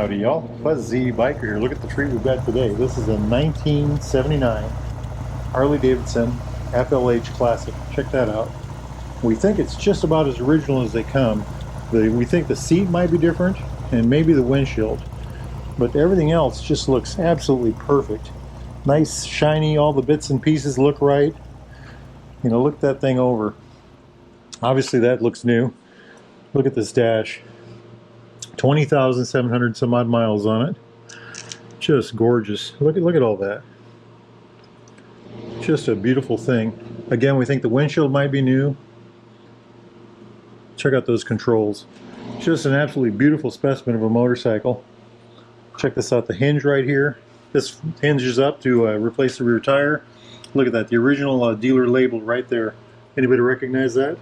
Howdy y'all, Fuzzy Biker here. Look at the treat we've got today. This is a 1979 Harley Davidson FLH Classic. Check that out. We think it's just about as original as they come. We think the seat might be different and maybe the windshield, but everything else just looks absolutely perfect. Nice, shiny, all the bits and pieces look right. You know, look that thing over. Obviously that looks new. Look at this dash. 20,700 some odd miles on it. Just gorgeous. Look at all that. Just a beautiful thing. Again, we think the windshield might be new. Check out those controls. Just an absolutely beautiful specimen of a motorcycle. Check this out, the hinge right here. This hinges up to replace the rear tire. Look at that, the original dealer label right there. Anybody recognize that?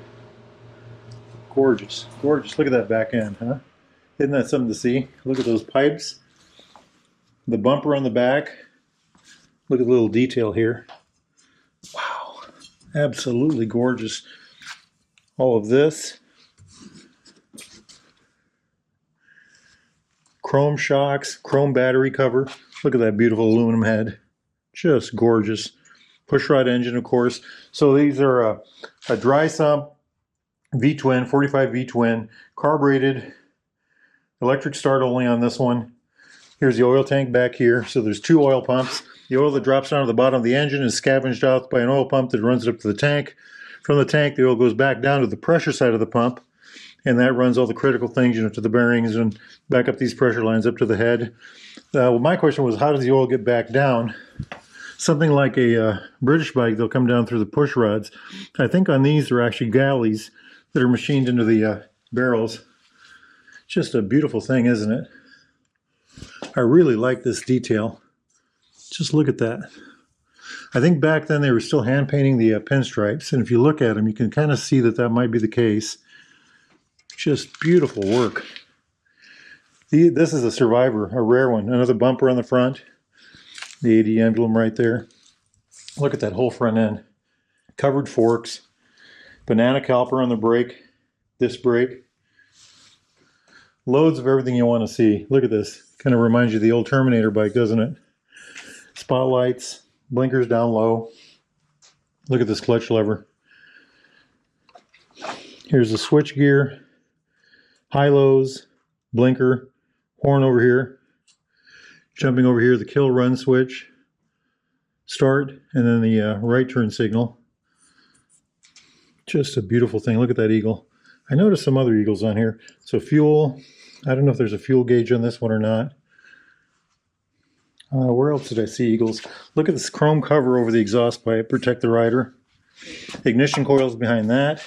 Gorgeous, gorgeous. Look at that back end, huh? Isn't that something to see? Look at those pipes. The bumper on the back. Look at the little detail here. Wow, absolutely gorgeous. All of this. Chrome shocks, chrome battery cover. Look at that beautiful aluminum head. Just gorgeous. Pushrod engine, of course. So these are a dry sump V-twin, 45 V-twin, carbureted, electric start only on this one. Here's the oil tank back here. So there's two oil pumps. The oil that drops down to the bottom of the engine is scavenged out by an oil pump that runs it up to the tank. From the tank, the oil goes back down to the pressure side of the pump, and that runs all the critical things, you know, to the bearings and back up these pressure lines up to the head. Well, my question was, how does the oil get back down? Something like a British bike, they'll come down through the push rods. I think on these are actually galleys that are machined into the barrels. Just a beautiful thing, isn't it? I really like this detail. Just look at that. I think back then they were still hand painting the pinstripes, and if you look at them, you can kind of see that that might be the case. Just beautiful work. This is a Survivor, a rare one. Another bumper on the front. The AD emblem right there. Look at that whole front end. Covered forks. Banana caliper on the brake. Disc brake. Loads of everything you want to see. Look at this. Kind of reminds you of the old Terminator bike, doesn't it? Spotlights. Blinkers down low. Look at this clutch lever. Here's the switch gear. High-lows. Blinker. Horn over here. Jumping over here, the kill run switch. Start. And then the right turn signal. Just a beautiful thing. Look at that eagle. I noticed some other eagles on here. So fuel. I don't know if there's a fuel gauge on this one or not. Where else did I see eagles? Look at this chrome cover over the exhaust pipe. Protect the rider. Ignition coils behind that.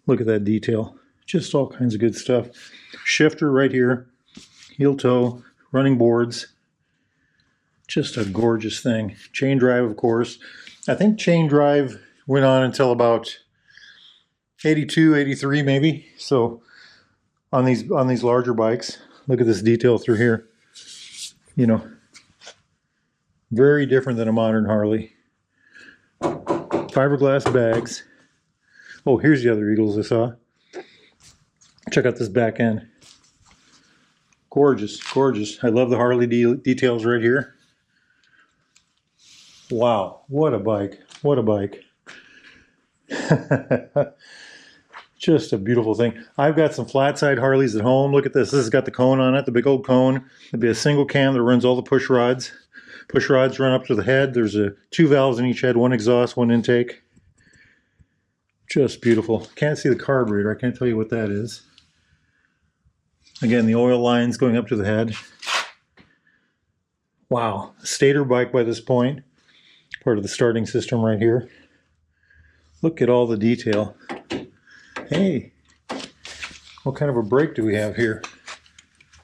Look at that detail. Just all kinds of good stuff. Shifter right here. Heel toe. Running boards. Just a gorgeous thing. Chain drive, of course. I think chain drive went on until about 82, 83 maybe. So on these larger bikes, look at this detail through here. You know, very different than a modern Harley. Fiberglass bags. Oh, here's the other eagles I saw. Check out this back end. Gorgeous, gorgeous. I love the Harley details right here. Wow, what a bike. What a bike. Just a beautiful thing. I've got some flat side Harleys at home. Look at this. This has got the cone on it, the big old cone. There'll be a single cam that runs all the push rods. Push rods run up to the head. There's two valves in each head, one exhaust, one intake. Just beautiful. Can't see the carburetor. I can't tell you what that is. Again, the oil lines going up to the head. Wow. Stator bike by this point. Part of the starting system right here. Look at all the detail. Hey, what kind of a brake do we have here?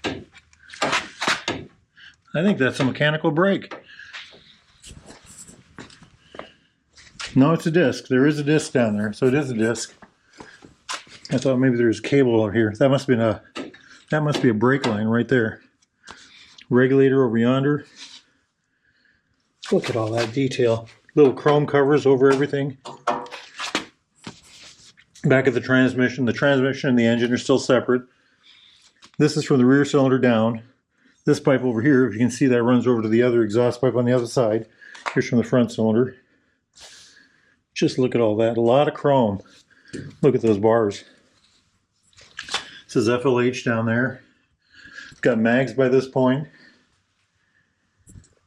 I think that's a mechanical brake. No, it's a disc. There is a disc down there, so it is a disc. I thought maybe there's a cable over here. That must be a brake line right there. Regulator over yonder. Look at all that detail. Little chrome covers over everything. Back of the transmission and the engine are still separate. This is from the rear cylinder down. This pipe over here, if you can see, that runs over to the other exhaust pipe on the other side. Here's from the front cylinder. Just look at all that. A lot of chrome. Look at those bars. It says FLH down there. It's got mags by this point.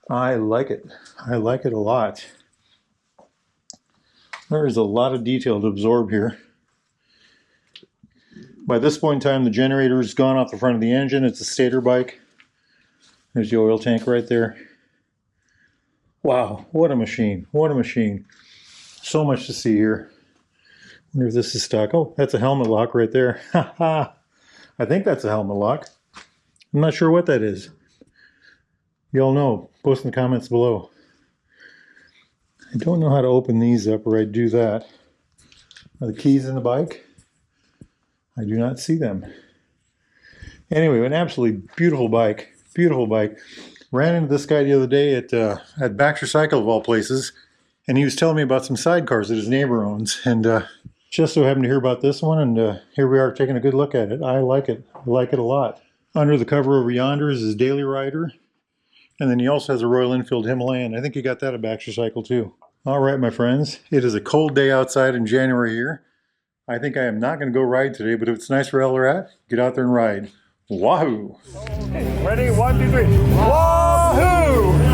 I like it. I like it a lot. There is a lot of detail to absorb here. By this point in time, the generator's gone off the front of the engine. It's a stator bike. There's the oil tank right there. Wow, what a machine. What a machine. So much to see here. Wonder if this is stock. Oh, that's a helmet lock right there. I think that's a helmet lock. I'm not sure what that is. Y'all know. Post in the comments below. I don't know how to open these up, or I'd do that. Are the keys in the bike? I do not see them. Anyway, an absolutely beautiful bike. Beautiful bike. Ran into this guy the other day at Baxter Cycle of all places, and he was telling me about some sidecars that his neighbor owns, and just so happened to hear about this one, and here we are taking a good look at it. I like it. I like it a lot. Under the cover over yonder is his daily rider, and then he also has a Royal Enfield Himalayan. I think he got that at Baxter Cycle too. All right, my friends, it is a cold day outside in January here. I think I am not going to go ride today, but if it's nice where we're at, get out there and ride. Wahoo! Ready? 1, 2, 3. Wahoo!